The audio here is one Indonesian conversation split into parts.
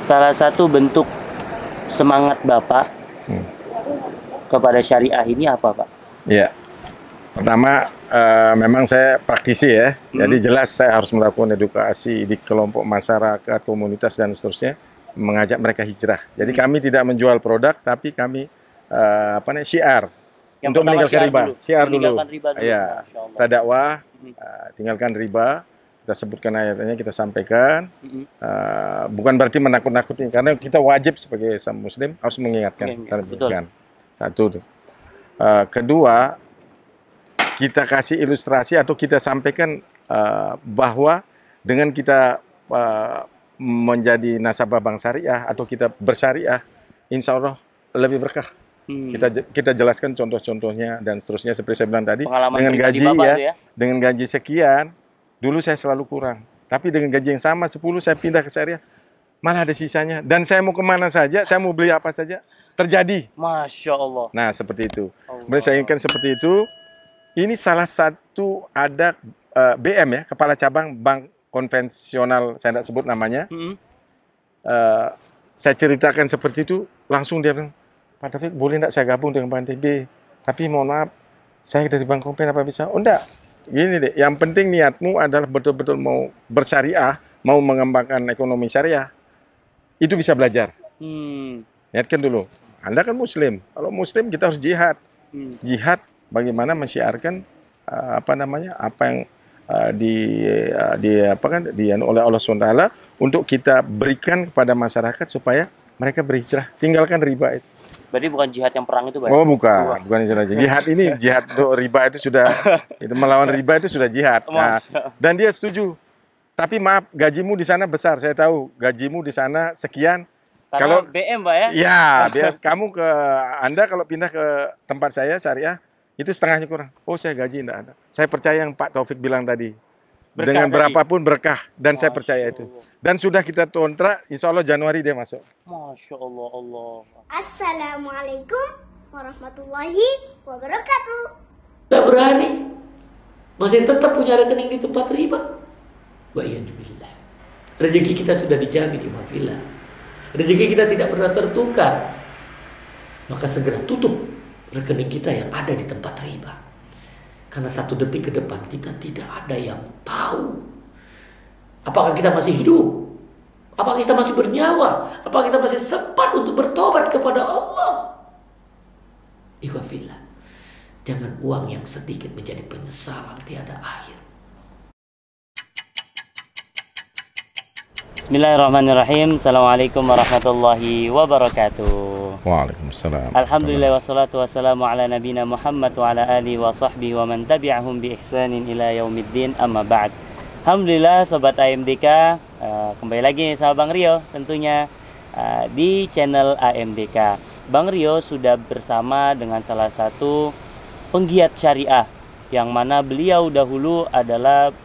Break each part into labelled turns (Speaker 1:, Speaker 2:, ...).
Speaker 1: salah satu bentuk semangat Bapak kepada syariah ini apa, Pak?
Speaker 2: Ya, pertama memang saya praktisi ya, jadi jelas saya harus melakukan edukasi di kelompok masyarakat, komunitas dan seterusnya, mengajak mereka hijrah. Jadi kami tidak menjual produk, tapi kami syiar.
Speaker 1: Yang
Speaker 2: Untuk
Speaker 1: pertama
Speaker 2: meninggalkan riba, syiar dulu.
Speaker 1: Meninggalkan riba dulu.
Speaker 2: Ya,
Speaker 1: Masya Allah.
Speaker 2: kita dakwah, tinggalkan riba. Kita sebutkan ayatnya, kita sampaikan. Bukan berarti menakut-nakuti, karena kita wajib sebagai Muslim harus mengingatkan. Satu tuh. Kedua, kita kasih ilustrasi atau kita sampaikan bahwa dengan kita menjadi nasabah bank syariah atau kita bersyariah, insya Allah lebih berkah. Kita jelaskan contoh-contohnya dan seterusnya seperti saya bilang tadi.
Speaker 1: Pengalaman
Speaker 2: dengan gaji
Speaker 1: ya,
Speaker 2: dengan gaji sekian, dulu saya selalu kurang. Tapi dengan gaji yang sama 10 saya pindah ke syariah, malah ada sisanya. Dan saya mau kemana saja, saya mau beli apa saja, terjadi.
Speaker 1: Masya Allah.
Speaker 2: Nah seperti itu. Kemudian saya inginkan seperti itu. Ini salah satu ada BM ya, Kepala Cabang Bank Konvensional, saya tidak sebut namanya. Saya ceritakan seperti itu, langsung dia bilang, Pak Taufik, boleh enggak saya gabung dengan Bank NTB? Tapi mohon maaf, saya dari Bank Konven apa bisa? Oh enggak, gini deh, yang penting niatmu adalah betul-betul mau bersyariah, mau mengembangkan ekonomi syariah, itu bisa belajar. Niatkan dulu, Anda kan Muslim, kalau Muslim kita harus jihad. Jihad bagaimana mensyiarkan apa yang oleh Allah SWT untuk kita berikan kepada masyarakat supaya mereka berhijrah, tinggalkan riba itu.
Speaker 1: Berarti bukan jihad yang perang itu, Pak?
Speaker 2: Oh bukan jihad. Jihad ini jihad riba itu sudah itu melawan riba itu sudah jihad. Nah, dan dia setuju. Tapi maaf, gajimu di sana besar. Saya tahu gajimu di sana sekian.
Speaker 1: Karena
Speaker 2: kalau
Speaker 1: BM, Pak ya?
Speaker 2: Ya, biar kamu Anda kalau pindah ke tempat saya syariah itu setengahnya kurang. Oh saya gaji enggak ada. Saya percaya yang Pak Taufik bilang tadi. Berkah dengan berapapun berkah, dan saya percaya itu. Dan sudah kita kontrak, insya Allah Januari dia masuk.
Speaker 1: Masya Allah, Allah.
Speaker 3: Assalamualaikum warahmatullahi wabarakatuh.
Speaker 4: Tidak berani, masih tetap punya rekening di tempat riba. Wa'iyadzubillah. Rezeki kita sudah dijamin, ikhwafillah. Rezeki kita tidak pernah tertukar. Maka segera tutup rekening kita yang ada di tempat riba. Karena 1 detik ke depan kita tidak ada yang tahu apakah kita masih hidup, apakah kita masih bernyawa, apakah kita masih sempat untuk bertobat kepada Allah. Ikhwafillah, jangan uang yang sedikit menjadi penyesalan tiada akhir.
Speaker 1: Bismillahirrahmanirrahim. Assalamualaikum warahmatullahi wabarakatuh.
Speaker 2: Waalaikumsalam.
Speaker 1: Alhamdulillah wassalatu wassalamu ala nabina Muhammad wa ala alihi wa sahbihi wa man tabi'ahum bi ihsanin ila yaumiddin, amma ba'd. Alhamdulillah Sobat AMDK, kembali lagi sama Bang Rio tentunya di channel AMDK. Bang Rio sudah bersama dengan salah satu penggiat syariah, yang mana beliau dahulu adalah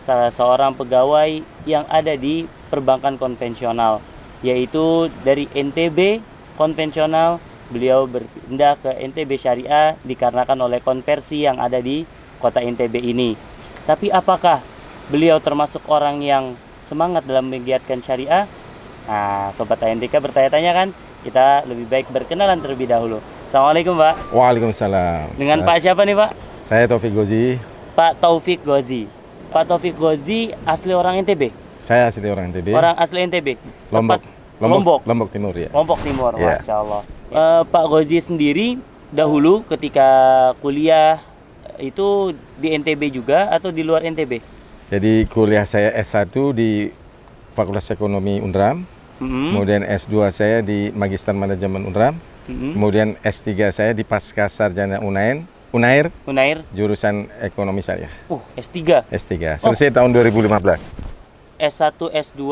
Speaker 1: salah seorang pegawai yang ada di perbankan konvensional, yaitu dari NTB konvensional beliau berpindah ke NTB syariah dikarenakan oleh konversi yang ada di kota NTB ini. Tapi apakah beliau termasuk orang yang semangat dalam menggiatkan syariah? Nah, Sobat AMDK bertanya-tanya kan? Kita lebih baik berkenalan terlebih dahulu. Assalamualaikum, Pak.
Speaker 2: Waalaikumsalam.
Speaker 1: Dengan Pak siapa nih, Pak?
Speaker 2: Saya Taufik Gozi.
Speaker 1: Pak Taufik Gozi. Pak Taufik Gozi asli orang NTB?
Speaker 2: Saya asli orang NTB.
Speaker 1: Orang asli NTB?
Speaker 2: Lombok Timur ya.
Speaker 1: Lombok Timur,
Speaker 2: yeah.
Speaker 1: Masya Allah. Pak Gozi sendiri dahulu ketika kuliah itu di NTB juga atau di luar NTB?
Speaker 2: Jadi kuliah saya S1 di Fakultas Ekonomi Unram, kemudian S2 saya di Magister Manajemen Unram, kemudian S3 saya di Pasca Sarjana Unair, jurusan Ekonomi Syariah.
Speaker 1: S3?
Speaker 2: S3, selesai tahun 2015.
Speaker 1: S1, S2,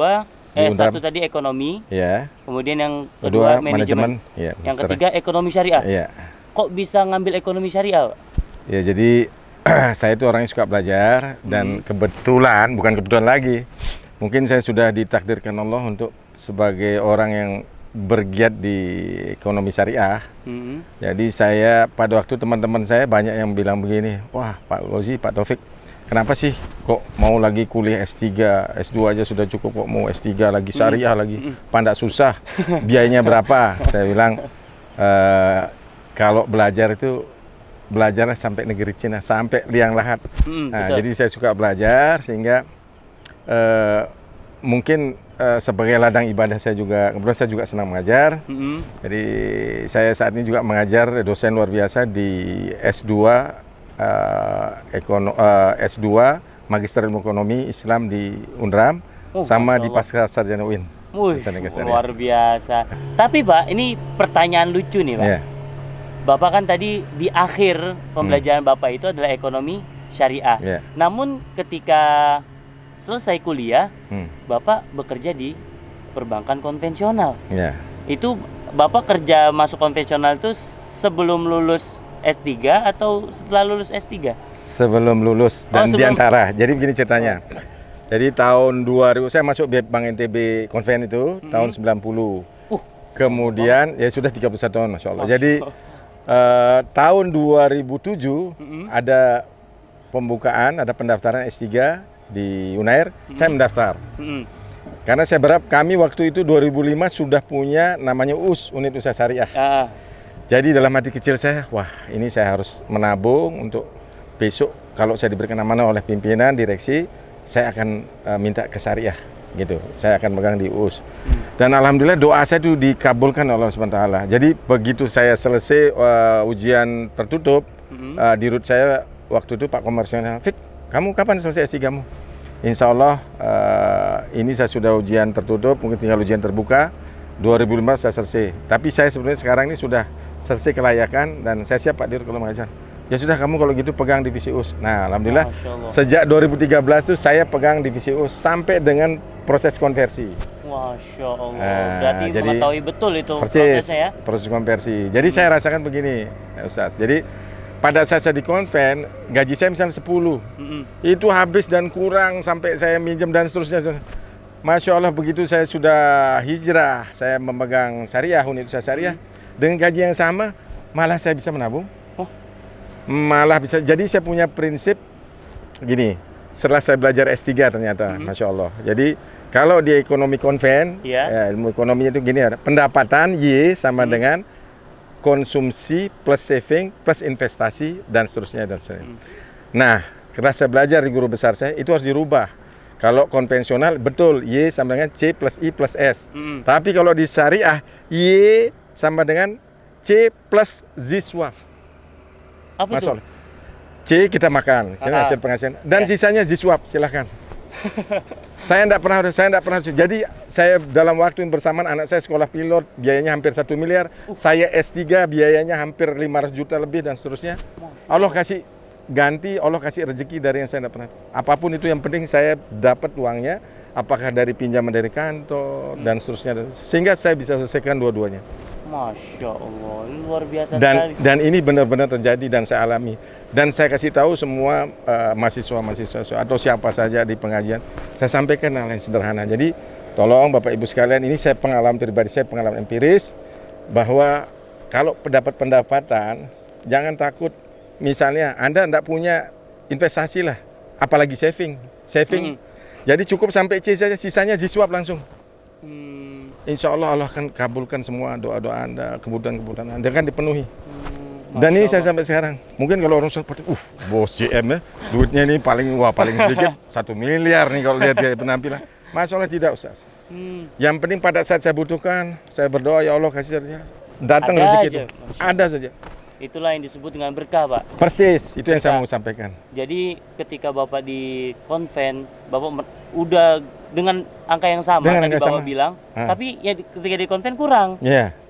Speaker 1: S1 tadi ekonomi,
Speaker 2: ya.
Speaker 1: Kemudian yang kedua manajemen,
Speaker 2: ya,
Speaker 1: yang ketiga ekonomi syariah.
Speaker 2: Ya.
Speaker 1: Kok bisa ngambil ekonomi syariah?
Speaker 2: Ya jadi saya itu orang yang suka belajar dan kebetulan, bukan kebetulan lagi, mungkin saya sudah ditakdirkan Allah untuk sebagai orang yang bergiat di ekonomi syariah. Jadi saya pada waktu teman-teman saya banyak yang bilang begini, wah Pak Gozi, Pak Taufik, kenapa sih kok mau lagi kuliah S3, S2 aja sudah cukup, kok mau S3 lagi syariah lagi, pandak susah, biayanya berapa? Saya bilang, kalau belajar itu belajarlah sampai negeri Cina, sampai liang lahat. Nah, jadi saya suka belajar sehingga mungkin sebagai ladang ibadah saya juga, kebetulan saya juga senang mengajar. Jadi saya saat ini juga mengajar, dosen luar biasa di S2 S2 Magister Ilmu Ekonomi Islam di Unram, sama di Pasca Sarjana UIN.
Speaker 1: Luar biasa. Tapi Pak, ini pertanyaan lucu nih Pak. Bapak kan tadi di akhir pembelajaran Bapak itu adalah ekonomi syariah. Namun ketika selesai kuliah, Bapak bekerja di perbankan konvensional. Itu Bapak kerja masuk konvensional itu sebelum lulus S3 atau setelah lulus S3? Sebelum lulus
Speaker 2: dan diantara. Jadi begini ceritanya. Jadi tahun 2000 saya masuk Bank NTB Konven itu tahun 90. Kemudian ya sudah 31 tahun, Masya Allah. Jadi tahun 2007 ada pembukaan, ada pendaftaran S3 di Unair. Saya mendaftar. Karena saya berharap kami waktu itu 2005 sudah punya namanya Unit Usaha Syariah. Jadi dalam hati kecil saya, wah ini saya harus menabung untuk besok kalau saya diberikan amanah oleh pimpinan direksi, saya akan minta ke syariah gitu. Saya akan pegang di US. Dan alhamdulillah doa saya itu dikabulkan oleh Allah SWT. Jadi begitu saya selesai ujian tertutup, dirut saya waktu itu Pak Komersial, Fik, kamu kapan selesai S3 kamu? Insya Allah ini saya sudah ujian tertutup, mungkin tinggal ujian terbuka. 2005 saya selesai. Tapi saya sebenarnya sekarang ini sudah selesai kelayakan dan saya siap Pak Dirut kalau mengajar. Ya sudah, kamu kalau gitu pegang divisi US. Nah, alhamdulillah sejak 2013 itu saya pegang divisi US sampai dengan proses konversi.
Speaker 1: Masya Allah. Berarti jadi, mengetahui betul itu prosesnya ya?
Speaker 2: Proses konversi. Jadi saya rasakan begini, Ustaz. Jadi pada saat saya di konven, gaji saya misalnya 10. Itu habis dan kurang sampai saya minjem dan seterusnya. Masya Allah, begitu saya sudah hijrah, saya memegang syariah, unit usaha syariah, dengan gaji yang sama, malah saya bisa menabung. Malah bisa, jadi saya punya prinsip gini, setelah saya belajar S3 ternyata, Masya Allah. Jadi kalau di ekonomi konven, ya, ilmu ekonominya itu gini, ada pendapatan Y sama dengan konsumsi plus saving plus investasi dan seterusnya dan seterusnya. Nah, karena saya belajar di guru besar saya, itu harus dirubah. Kalau konvensional betul Y sama dengan C plus I plus S. Tapi kalau di syariah Y sama dengan C plus Z swap.
Speaker 1: Apa itu?
Speaker 2: C kita makan, kita hasil penghasilan, dan sisanya Z swap, silahkan. Saya enggak pernah. Jadi saya dalam waktu yang bersamaan anak saya sekolah pilot, biayanya hampir 1 miliar. Saya S3 biayanya hampir 500 juta lebih dan seterusnya. Allah kasih ganti, Allah kasih rezeki dari yang saya tidak pernah. Apapun itu yang penting saya dapat uangnya, apakah dari pinjaman dari kantor dan seterusnya, sehingga saya bisa selesaikan dua-duanya.
Speaker 1: Masya Allah, luar biasa sekali.
Speaker 2: Dan ini benar-benar terjadi dan saya alami. Dan saya kasih tahu semua mahasiswa atau siapa saja di pengajian, saya sampaikan hal yang sederhana. Jadi tolong Bapak Ibu sekalian, ini saya pengalaman pribadi, saya pengalaman empiris, bahwa kalau dapat pendapatan, jangan takut. Misalnya Anda tidak punya investasi lah, apalagi saving. Jadi cukup sampai C saja, sisanya Z-swap langsung. Insya Allah Allah akan kabulkan semua doa-doa Anda, kebutuhan-kebutuhan Anda kan dipenuhi. Dan ini saya sampai sekarang. Mungkin kalau orang seperti, bos JM ya, duitnya ini paling sedikit 1 miliar nih kalau lihat gaya penampilan. Masya Allah tidak, Ustaz. Yang penting pada saat saya butuhkan, saya berdoa, ya Allah kasih saja. Datang rezeki itu. Ada saja.
Speaker 1: Itulah yang disebut dengan berkah, Pak.
Speaker 2: Persis, itu yang saya mau sampaikan.
Speaker 1: Jadi ketika Bapak di konven, Bapak udah dengan angka yang sama tadi Bapak bilang, tapi ya ketika di konven kurang.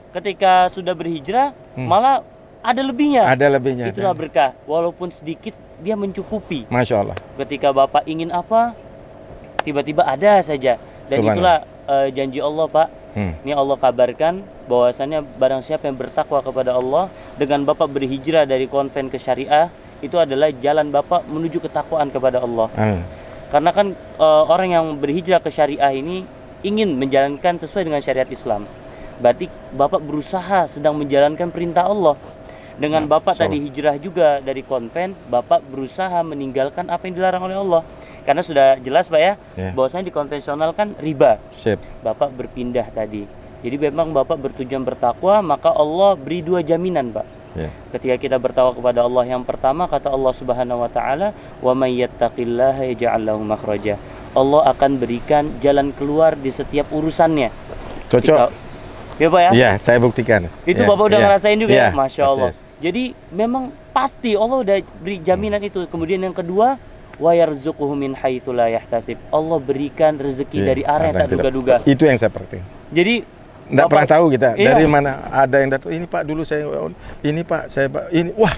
Speaker 1: Ketika sudah berhijrah, malah ada lebihnya. Itulah berkah. Walaupun sedikit, dia mencukupi.
Speaker 2: Masya Allah.
Speaker 1: Ketika Bapak ingin apa, tiba-tiba ada saja. Dan itulah janji Allah, Pak. Ini Allah kabarkan bahwasannya barang siapa yang bertakwa kepada Allah, dengan Bapak berhijrah dari konven ke syariah, itu adalah jalan Bapak menuju ketakwaan kepada Allah. Karena kan orang yang berhijrah ke syariah ini ingin menjalankan sesuai dengan syariat Islam. Berarti Bapak berusaha sedang menjalankan perintah Allah. Dengan Bapak tadi hijrah juga dari konven, Bapak berusaha meninggalkan apa yang dilarang oleh Allah. Karena sudah jelas Pak ya, bahwasanya di konvensional kan riba. Bapak berpindah tadi. Jadi memang Bapak bertujuan bertakwa, maka Allah beri 2 jaminan Pak. Ketika kita bertakwa kepada Allah, yang pertama kata Allah Subhanahu wa taala, "Wa may yattaqillaha yaj'al lahu makhraja." Allah akan berikan jalan keluar di setiap urusannya.
Speaker 2: Cocok.
Speaker 1: Ya Pak ya?
Speaker 2: Iya, saya buktikan.
Speaker 1: Itu Bapak udah ngerasain juga ya? Masya Allah. Jadi memang pasti Allah udah beri jaminan itu. Kemudian yang kedua, wa yarzuquhu min haitsu la yahtasib. Allah berikan rezeki dari arah yang tak duga-duga.
Speaker 2: Itu yang saya perhatikan.
Speaker 1: Jadi
Speaker 2: enggak pernah tahu kita dari mana ada yang datang, ini Pak dulu saya, ini Pak saya, ini wah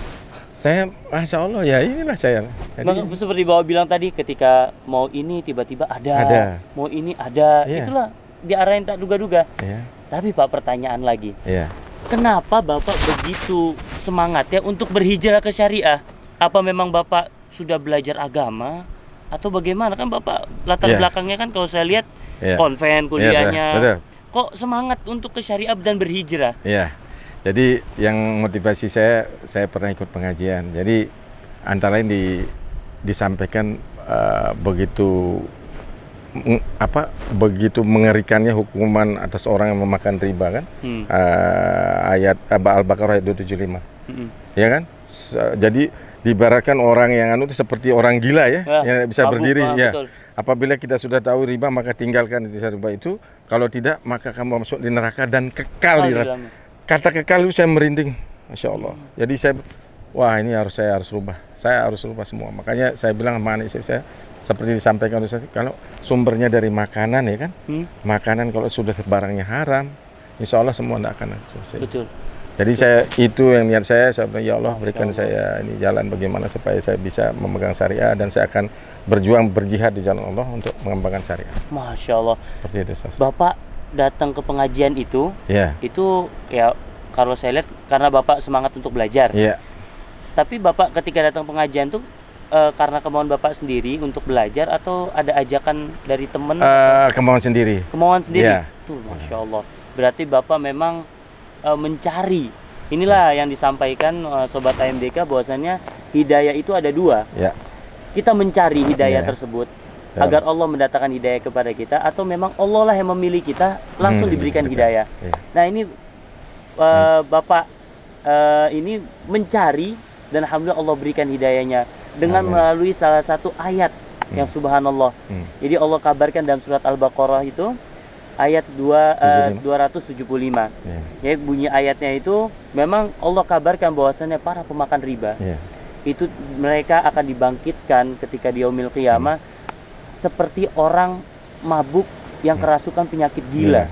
Speaker 2: saya, Masya Allah ya inilah saya. Jadi,
Speaker 1: seperti Bapak bilang tadi, ketika mau ini tiba-tiba ada. Mau ini ada, itulah di arah yang tak duga-duga. Tapi Pak, pertanyaan lagi, kenapa Bapak begitu semangat ya untuk berhijrah ke syariah? Apa memang Bapak sudah belajar agama atau bagaimana? Kan Bapak latar belakangnya kan kalau saya lihat konven, kuliahnya, kok semangat untuk ke syariah dan berhijrah?
Speaker 2: Jadi yang motivasi saya pernah ikut pengajian. Jadi antara lain disampaikan begitu mengerikannya hukuman atas orang yang memakan riba kan. Ayat Al-Baqarah ayat 275. Ya kan? Jadi diibaratkan orang yang itu seperti orang gila ya, yang bisa berdiri ya. Apabila kita sudah tahu riba, maka tinggalkan riba itu. Kalau tidak, maka kamu masuk di neraka dan kekal di neraka. Kata kekal itu saya merinding, Masya Allah. Jadi wah ini saya harus rubah. Saya harus rubah semua. Makanya saya bilang sama anak istri saya, seperti disampaikan oleh saya, kalau sumbernya dari makanan ya kan, makanan kalau sudah barangnya haram, Insya Allah semua tidak akan selesai.
Speaker 1: Betul.
Speaker 2: Jadi itu yang niat saya bilang, ya Allah berikan saya ini jalan bagaimana supaya saya bisa memegang syariah, dan saya akan berjuang berjihad di jalan Allah untuk mengembangkan syariah.
Speaker 1: Masya Allah.
Speaker 2: Seperti itu.
Speaker 1: Bapak datang ke pengajian itu ya kalau saya lihat karena Bapak semangat untuk belajar. Tapi Bapak ketika datang pengajian tuh karena kemauan Bapak sendiri untuk belajar atau ada ajakan dari teman?
Speaker 2: Kemauan sendiri.
Speaker 1: Kemauan sendiri. Tuh, Masya Allah. Berarti Bapak memang mencari. Inilah yang disampaikan Sobat AMDK, bahwasannya hidayah itu ada 2. Kita mencari hidayah tersebut agar Allah mendatangkan hidayah kepada kita, atau memang Allah lah yang memilih kita langsung diberikan hidayah. Nah ini Bapak ini mencari, dan alhamdulillah Allah berikan hidayahnya dengan melalui salah satu ayat yang subhanallah. Jadi Allah kabarkan dalam surat Al-Baqarah itu ayat 275. Ya, bunyi ayatnya itu memang Allah kabarkan bahwasannya para pemakan riba itu mereka akan dibangkitkan ketika di yaumil qiyamah seperti orang mabuk yang kerasukan penyakit gila.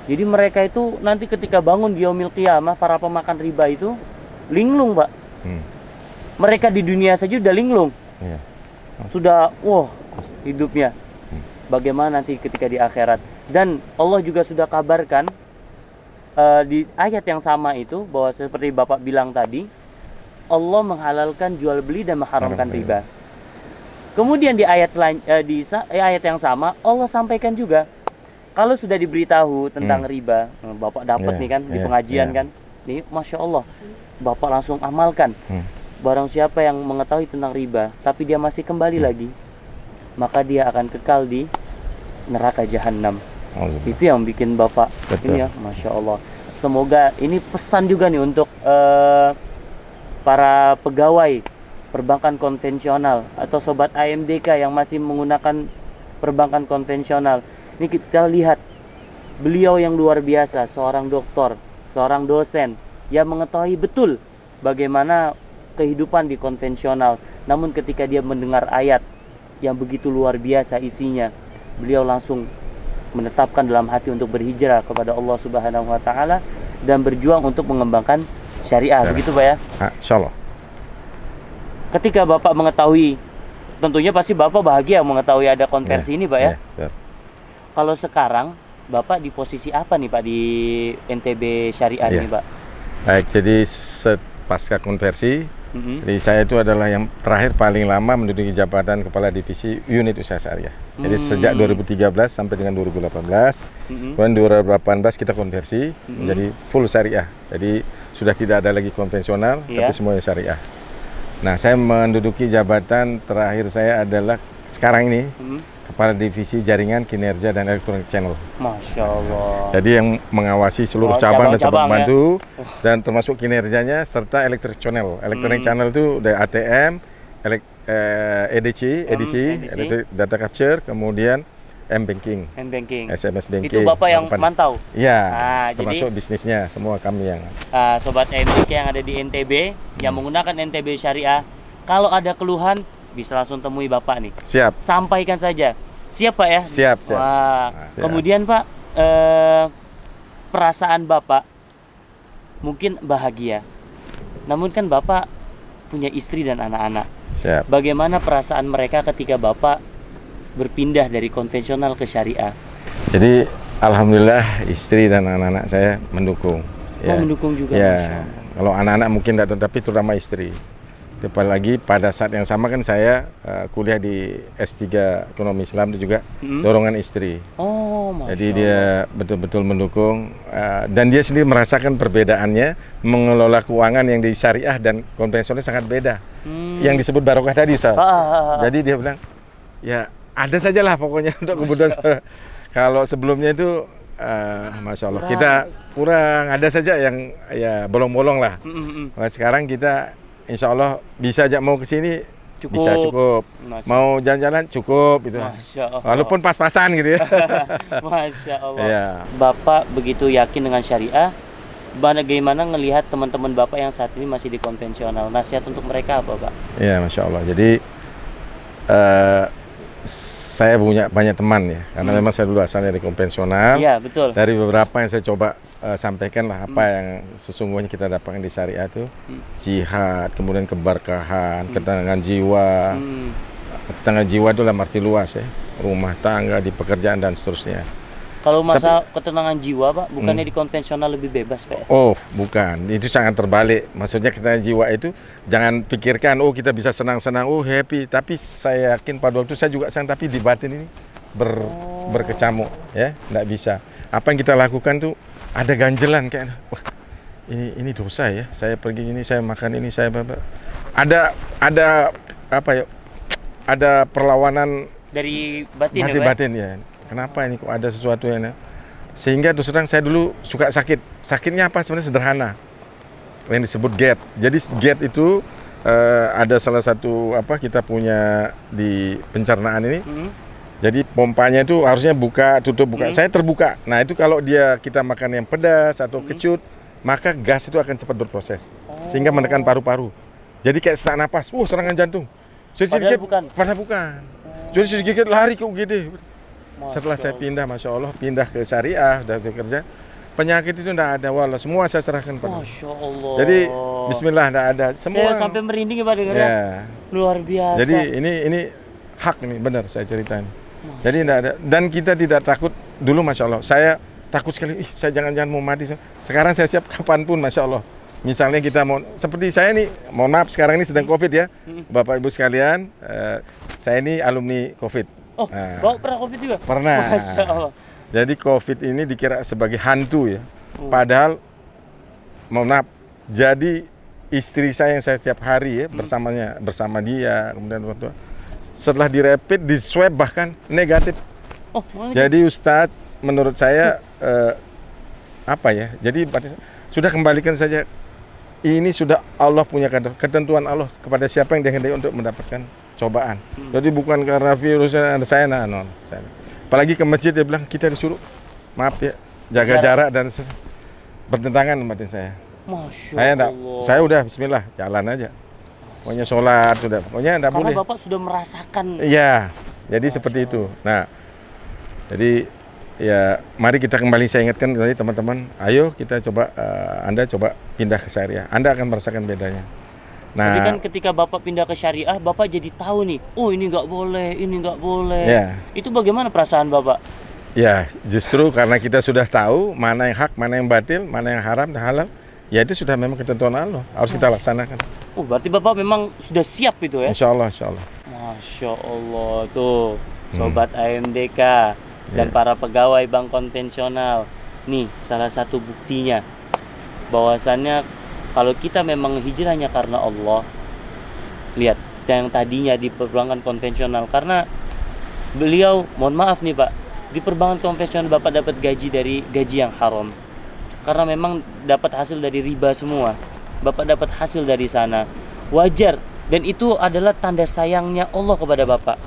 Speaker 1: Jadi mereka itu nanti ketika bangun di yaumil qiyamah, para pemakan riba itu linglung, Pak. Mereka di dunia saja udah linglung. Sudah hidupnya. Bagaimana nanti ketika di akhirat? Dan Allah juga sudah kabarkan di ayat yang sama itu, bahwa seperti Bapak bilang tadi, Allah menghalalkan jual beli dan mengharamkan riba. Kemudian di ayat ayat yang sama Allah sampaikan juga, kalau sudah diberitahu tentang riba, Bapak dapat nih kan di pengajian kan, nih Masya Allah, Bapak langsung amalkan. Barang siapa yang mengetahui tentang riba tapi dia masih kembali lagi, maka dia akan kekal di neraka jahanam. Itu yang bikin Bapak ini ya, Masya Allah. Semoga ini pesan juga nih untuk para pegawai perbankan konvensional atau Sobat AMDK yang masih menggunakan perbankan konvensional. Ini kita lihat beliau yang luar biasa, seorang doktor, seorang dosen yang mengetahui betul bagaimana kehidupan di konvensional. Namun ketika dia mendengar ayat yang begitu luar biasa isinya, beliau langsung menetapkan dalam hati untuk berhijrah kepada Allah Subhanahu wa taala dan berjuang untuk mengembangkan syariah. Begitu Pak ya?
Speaker 2: Insyaallah.
Speaker 1: Ketika Bapak mengetahui, tentunya pasti Bapak bahagia mengetahui ada konversi ini Pak ya? Kalau sekarang Bapak di posisi apa nih Pak di NTB Syariah ini Pak?
Speaker 2: Baik, jadi pasca konversi, jadi saya itu adalah yang terakhir paling lama menduduki jabatan Kepala Divisi Unit Usaha Syariah. Jadi sejak 2013 sampai dengan 2018, kemudian 2018 kita konversi menjadi full syariah. Jadi sudah tidak ada lagi konvensional,
Speaker 1: Iya.
Speaker 2: tapi semuanya syariah. Nah, saya menduduki jabatan terakhir saya adalah sekarang ini Kepala Divisi Jaringan, Kinerja, dan Electronic Channel.
Speaker 1: Masya Allah.
Speaker 2: Jadi yang mengawasi seluruh
Speaker 1: Oh,
Speaker 2: cabang dan cabang
Speaker 1: cabang-cabang ya.
Speaker 2: bantu dan termasuk kinerjanya serta electronic channel. Electronic channel itu dari ATM, EDC, Electronic Data Capture, kemudian M-Banking,
Speaker 1: M-Banking.
Speaker 2: SMS Banking.
Speaker 1: Itu Bapak yang mantau?
Speaker 2: Iya,
Speaker 1: Ah,
Speaker 2: termasuk
Speaker 1: jadi
Speaker 2: bisnisnya, semua kami yang.
Speaker 1: Sobat AMDK yang ada di NTB, yang menggunakan NTB Syariah, kalau ada keluhan bisa langsung temui Bapak nih.
Speaker 2: Siap.
Speaker 1: Sampaikan saja. Siap Pak ya?
Speaker 2: Siap, siap.
Speaker 1: Wah.
Speaker 2: Nah, siap.
Speaker 1: Kemudian Pak, perasaan Bapak mungkin bahagia. Namun kan Bapak punya istri dan anak-anak.
Speaker 2: Siap.
Speaker 1: Bagaimana perasaan mereka ketika Bapak berpindah dari konvensional ke syariah?
Speaker 2: Jadi alhamdulillah istri dan anak-anak saya mendukung.
Speaker 1: Oh, mendukung juga. Masya
Speaker 2: Ya,
Speaker 1: Allah.
Speaker 2: kalau anak-anak mungkin tidak, tapi terutama istri. Apalagi pada saat yang sama kan saya kuliah di S3 Ekonomi Islam itu juga dorongan istri.
Speaker 1: Oh, Masya
Speaker 2: Jadi
Speaker 1: Allah.
Speaker 2: dia betul-betul mendukung dan dia sendiri merasakan perbedaannya mengelola keuangan yang di syariah dan konvensional sangat beda. Yang disebut barokah tadi, Ustaz. Jadi dia bilang, ya ada sajalah pokoknya untuk kebutuhan. Kalau sebelumnya itu Masya Allah, kita kurang, ada saja yang ya bolong-bolong lah. Nah, sekarang kita insya Allah bisa aja mau ke sini bisa cukup,
Speaker 1: Masya
Speaker 2: mau jalan-jalan cukup gitu.
Speaker 1: Masya Allah.
Speaker 2: Walaupun pas-pasan gitu ya.
Speaker 1: Masya Allah.
Speaker 2: Iya.
Speaker 1: Bapak begitu yakin dengan syariah, bagaimana ngelihat teman-teman Bapak yang saat ini masih di konvensional? Nasihat untuk mereka apa, Pak?
Speaker 2: Iya, Masya Allah. Jadi saya punya banyak teman ya, karena memang saya dulu asalnya dari konvensional.
Speaker 1: Iya, betul.
Speaker 2: Dari beberapa yang saya coba sampaikan lah apa yang sesungguhnya kita dapatkan di syariah itu jihad, kemudian keberkahan, ketenangan jiwa. Ketenangan jiwa itu dalam arti luas ya, rumah tangga, di pekerjaan dan seterusnya.
Speaker 1: Kalau masa ketenangan jiwa, Pak, bukannya di konvensional lebih bebas, Pak?
Speaker 2: Oh, bukan. Itu sangat terbalik. Maksudnya ketenangan jiwa itu jangan pikirkan, oh kita bisa senang-senang, oh happy. Tapi saya yakin pada waktu saya juga senang, tapi di batin ini berkecamuk, ya, nggak bisa. Apa yang kita lakukan tuh ada ganjelan kayak, wah ini dosa ya. Saya pergi ini, saya makan ini, saya ada apa ya? Ada perlawanan
Speaker 1: dari batin, ya, Pak?
Speaker 2: batin ya. Kenapa ini kok ada sesuatu yang sehingga terus terang saya dulu suka sakit. Sakitnya apa? Sebenarnya sederhana. Yang disebut GERD. Jadi GERD itu ada salah satu apa kita punya di pencernaan ini. Jadi pompanya itu harusnya buka, tutup, buka. Saya terbuka. Nah, itu kalau kita makan yang pedas atau kecut, maka gas itu akan cepat berproses sehingga menekan paru-paru. Jadi kayak sesak napas. Serangan jantung.
Speaker 1: Padahal bukan.
Speaker 2: Padahal bukan. Jadi sedikit lari ke UGD. Setelah saya pindah, Masya Allah, pindah ke syariah, udah bekerja, penyakit itu tidak ada, wallah, semua saya serahkan pada.
Speaker 1: Masya Allah.
Speaker 2: Jadi Bismillah, tidak ada. Semua.
Speaker 1: Saya sampai merinding ya, Pak, dengarnya.
Speaker 2: Ya.
Speaker 1: Luar biasa.
Speaker 2: Jadi ini hak nih, benar saya ceritain. Jadi tidak ada, dan kita tidak takut dulu, Masya Allah. Saya takut sekali, saya jangan-jangan mau mati. Sekarang saya siap kapanpun, Masya Allah. Misalnya kita mau, seperti saya nih, mohon maaf sekarang ini sedang COVID ya, Bapak Ibu sekalian, saya ini alumni COVID.
Speaker 1: Oh, Bapak pernah COVID juga?
Speaker 2: Pernah.
Speaker 1: Masya Allah.
Speaker 2: Jadi COVID ini dikira sebagai hantu ya. Padahal, mohon maaf, jadi istri saya yang saya tiap hari ya bersama dia, kemudian waktu setelah direpit, di swab bahkan negatif.
Speaker 1: Oh,
Speaker 2: jadi Ustadz, menurut saya apa ya? Jadi sudah kembalikan saja. Ini sudah Allah punya ketentuan Allah kepada siapa yang dikehendaki untuk mendapatkan cobaan. Jadi bukan karena virusnya ada saya, apalagi ke masjid dia bilang kita disuruh, maaf ya, jaga jarak dan bertentangan batin saya.
Speaker 1: Masya Allah.
Speaker 2: Saya udah Bismillah jalan aja. Pokoknya sholat sudah, pokoknya enggak boleh.
Speaker 1: Karena Bapak sudah merasakan.
Speaker 2: Iya, jadi seperti itu. Nah, jadi ya mari kita kembali saya ingatkan tadi teman-teman, ayo kita coba Anda coba pindah ke syariah, Anda akan merasakan bedanya. Nah,
Speaker 1: tapi kan ketika Bapak pindah ke syariah, Bapak jadi tahu nih, oh ini nggak boleh, ini nggak boleh.
Speaker 2: Ya.
Speaker 1: Itu bagaimana perasaan Bapak?
Speaker 2: Ya, justru karena kita sudah tahu mana yang hak, mana yang batil, mana yang haram dan halal, ya itu sudah memang ketentuan Allah, harus kita laksanakan.
Speaker 1: Oh, berarti Bapak memang sudah siap itu ya?
Speaker 2: Insya Allah, insya Allah.
Speaker 1: Masya Allah, tuh Sobat AMDK dan
Speaker 2: Ya.
Speaker 1: para pegawai bank konvensional. Nih, salah satu buktinya bahwasannya Kalau kita memang hijrahnya karena Allah, lihat yang tadinya di perbankan konvensional, karena beliau, mohon maaf nih Pak, di perbankan konvensional Bapak dapat gaji dari gaji yang haram, karena memang dapat hasil dari riba semua. Bapak dapat hasil dari sana, wajar, dan itu adalah tanda sayangnya Allah kepada Bapak.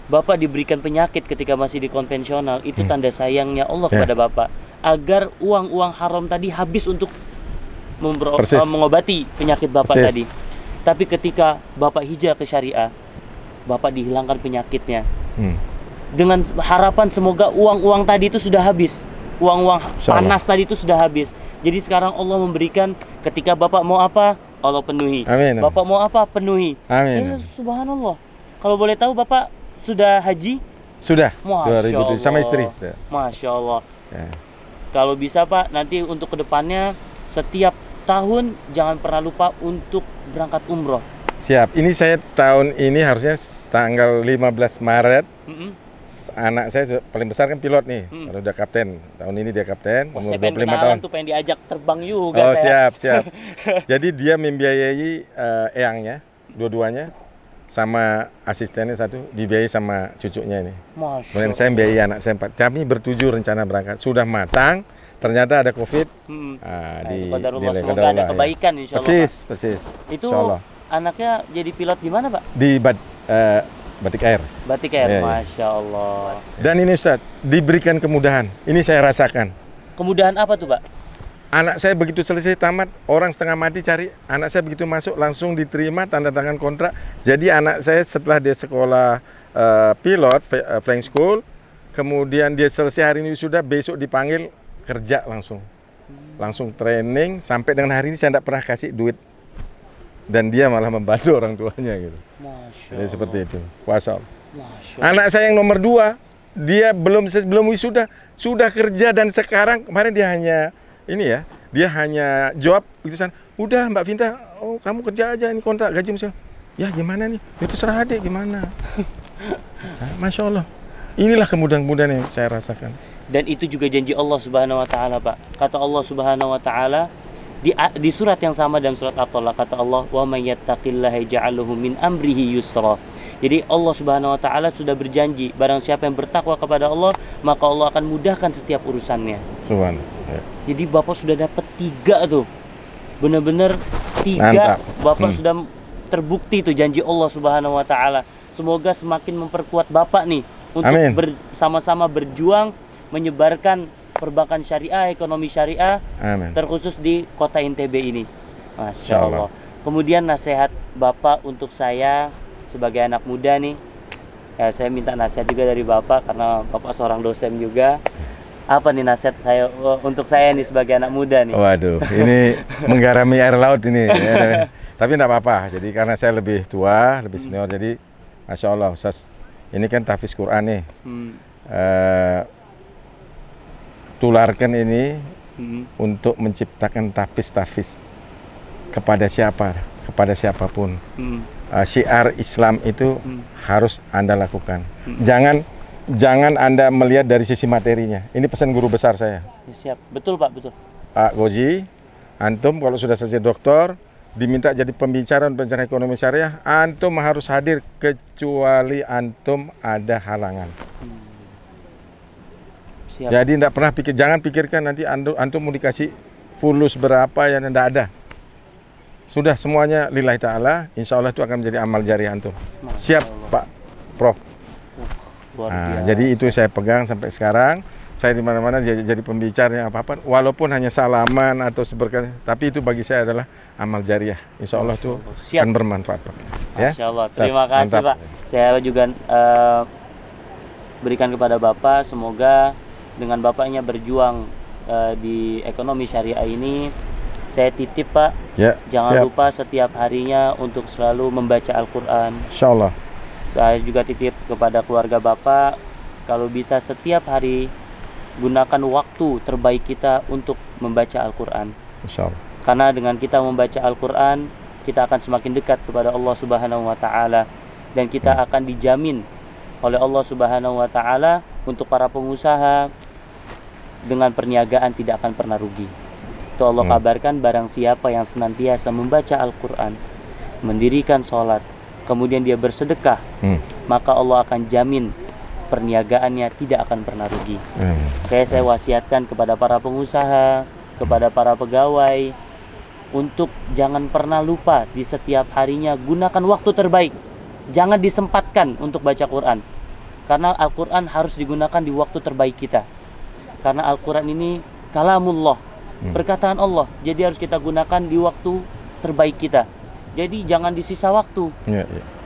Speaker 1: Bapak diberikan penyakit ketika masih di konvensional, itu tanda sayangnya Allah kepada Bapak, agar uang-uang haram tadi habis untuk mengobati penyakit Bapak tadi. Tapi ketika Bapak hijrah ke syariah, Bapak dihilangkan penyakitnya. Dengan harapan semoga uang-uang tadi itu sudah habis, uang-uang panas tadi itu sudah habis. Jadi sekarang Allah memberikan, ketika Bapak mau apa, Allah penuhi.
Speaker 2: Amin.
Speaker 1: Bapak mau apa, penuhi.
Speaker 2: Amin.
Speaker 1: Subhanallah. Kalau boleh tahu Bapak sudah haji?
Speaker 2: Sudah.
Speaker 1: Masya
Speaker 2: 2007 sama istri.
Speaker 1: Masya Allah.
Speaker 2: Ya.
Speaker 1: Kalau bisa Pak, nanti untuk kedepannya setiap tahun jangan pernah lupa untuk berangkat umroh.
Speaker 2: Siap. Ini saya tahun ini harusnya tanggal 15 Maret. Anak saya paling besar kan pilot nih, kalau udah kapten. Tahun ini dia kapten, umur 25 tahun.
Speaker 1: Tuh pengen diajak terbang juga
Speaker 2: oh,
Speaker 1: saya.
Speaker 2: siap. Jadi dia membiayai eyangnya, dua-duanya, sama asistennya satu, dibiayai sama cucunya ini. Kemudian saya membiayai anak saya 4. Kami bertujuh rencana berangkat. Sudah matang, ternyata ada COVID.
Speaker 1: Semoga ada kebaikan insya Allah.
Speaker 2: Persis.
Speaker 1: Itu anaknya jadi pilot di mana Pak?
Speaker 2: Di Batik Air.
Speaker 1: Batik Air, Masya Allah.
Speaker 2: Dan ini Ustaz, diberikan kemudahan. Ini saya rasakan.
Speaker 1: Kemudahan apa tuh Pak?
Speaker 2: Anak saya begitu selesai tamat, orang setengah mati cari. Anak saya begitu masuk, langsung diterima, tanda tangan kontrak. Jadi anak saya setelah dia sekolah pilot, flying school, kemudian dia selesai hari ini sudah, besok dipanggil kerja langsung. Langsung training, sampai dengan hari ini saya tidak pernah kasih duit. Dan dia malah membantu orang tuanya gitu. Jadi seperti itu. Puasa. Anak saya yang nomor 2, dia belum wisuda, sudah kerja, dan sekarang kemarin dia hanya dia hanya jawab utusan, udah Mbak Vinta, oh kamu kerja aja, ini kontrak gaji misalnya. Ya gimana nih? Itu serah adik gimana? Masya Allah. Inilah kemudahan-kemudahan yang saya rasakan.
Speaker 1: Dan itu juga janji Allah Subhanahu Wa Taala Pak. Kata Allah Subhanahu Wa Taala di surat yang sama dalam surat At-Talaq, kata Allah, wa may yattaqillaha yaj'alhu min amrihi yusra. Jadi Allah Subhanahu Wa Taala sudah berjanji, barang siapa yang bertakwa kepada Allah, maka Allah akan mudahkan setiap urusannya.
Speaker 2: Subhanallah.
Speaker 1: Jadi Bapak sudah dapat 3 tuh, benar-benar 3. Bapak sudah terbukti tuh janji Allah Subhanahu Wa Taala. Semoga semakin memperkuat Bapak nih untuk bersama-sama berjuang menyebarkan perbankan syariah, ekonomi syariah, terkhusus di kota NTB ini. Masya Allah. Kemudian nasihat Bapak untuk saya sebagai anak muda nih, ya saya minta nasihat juga dari Bapak karena Bapak seorang dosen juga. Apa nih nasihat saya untuk saya nih sebagai anak muda nih?
Speaker 2: Waduh, ini menggarami air laut ini. Tapi tidak apa-apa. Jadi karena saya lebih tua, lebih senior, jadi Masya Allah, Ustaz, ini kan tahfiz Quran nih. Tularkan ini untuk menciptakan tahfiz kepada siapapun. Syiar Islam itu harus Anda lakukan. Jangan Anda melihat dari sisi materinya. Ini pesan guru besar saya.
Speaker 1: Siap, betul Pak, betul.
Speaker 2: Pak Goji, antum kalau sudah selesai doktor, diminta jadi pembicara ekonomi syariah, antum harus hadir kecuali antum ada halangan. Siap. Jadi tidak pernah jangan pikirkan nanti antum mau dikasih fulus berapa, yang tidak ada. Sudah semuanya lillahi ta'ala, insya Allah itu akan menjadi amal jariah antum. Siap Pak Prof. Jadi itu saya pegang sampai sekarang. Saya di mana-mana jadi pembicara apa-apa, walaupun hanya salaman atau seberkas, tapi itu bagi saya adalah amal jariah. Insya Allah itu akan bermanfaat Pak. Ya?
Speaker 1: Masya Allah. Terima kasih Pak. Saya juga berikan kepada Bapak, semoga dengan Bapaknya berjuang di ekonomi syariah ini, saya titip Pak, jangan lupa setiap harinya untuk selalu membaca Al-Quran.
Speaker 2: Insya Allah.
Speaker 1: Saya juga titip kepada keluarga Bapak, kalau bisa setiap hari gunakan waktu terbaik kita untuk membaca Al-Quran.
Speaker 2: Insya Allah.
Speaker 1: Karena dengan kita membaca Al-Quran, kita akan semakin dekat kepada Allah Subhanahu Wa Taala, dan kita akan dijamin oleh Allah Subhanahu Wa Taala untuk para pengusaha dengan perniagaan tidak akan pernah rugi. itu Allah kabarkan barang siapa yang senantiasa membaca Al-Quran, mendirikan sholat, kemudian dia bersedekah, maka Allah akan jamin perniagaannya tidak akan pernah rugi. Kayak saya wasiatkan kepada para pengusaha, kepada para pegawai, untuk jangan pernah lupa di setiap harinya gunakan waktu terbaik. Jangan disempatkan untuk baca Quran, karena Al-Quran harus digunakan di waktu terbaik kita. Karena Al-Quran ini kalamullah, perkataan Allah, jadi harus kita gunakan di waktu terbaik kita. Jadi jangan di sisa waktu.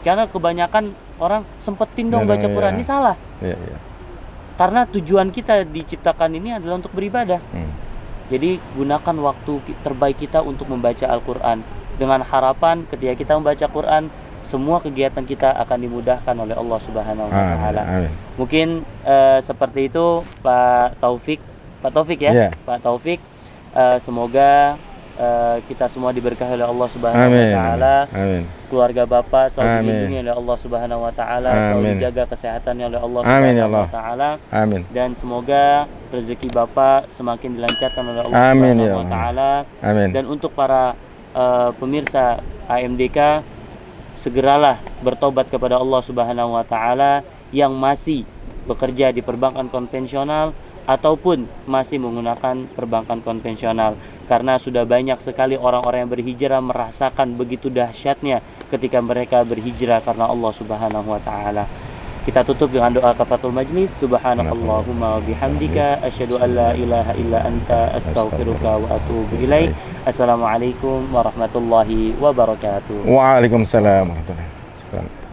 Speaker 1: Karena kebanyakan orang sempetin dong baca Quran, ini salah. Karena tujuan kita diciptakan ini adalah untuk beribadah. Jadi gunakan waktu terbaik kita untuk membaca Al-Quran, dengan harapan ketika kita membaca Quran, semua kegiatan kita akan dimudahkan oleh Allah Subhanahu wa Ta'ala. Mungkin seperti itu Pak Taufik ya. Pak Taufik, semoga kita semua diberkahi oleh Allah Subhanahu wa Ta'ala. Keluarga Bapak selalu dilindungi oleh Allah Subhanahu wa Ta'ala, selalu dijaga kesehatannya oleh Allah Subhanahu wa Ta'ala. Dan semoga rezeki Bapak semakin dilancarkan oleh Allah Subhanahu wa Ta'ala. Dan untuk para pemirsa AMDK, segeralah bertobat kepada Allah Subhanahu wa Ta'ala yang masih bekerja di perbankan konvensional ataupun masih menggunakan perbankan konvensional, karena sudah banyak sekali orang-orang yang berhijrah merasakan begitu dahsyatnya ketika mereka berhijrah karena Allah Subhanahu wa Ta'ala. Kita tutup dengan doa kafatul majlis. Subhanakallahumma wa bihamdika asyhadu an la ilaha illa anta astaghfiruka wa atubu ilaik. Assalamualaikum warahmatullahi wabarakatuh.
Speaker 2: Waalaikumsalam warahmatullahi wabarakatuh.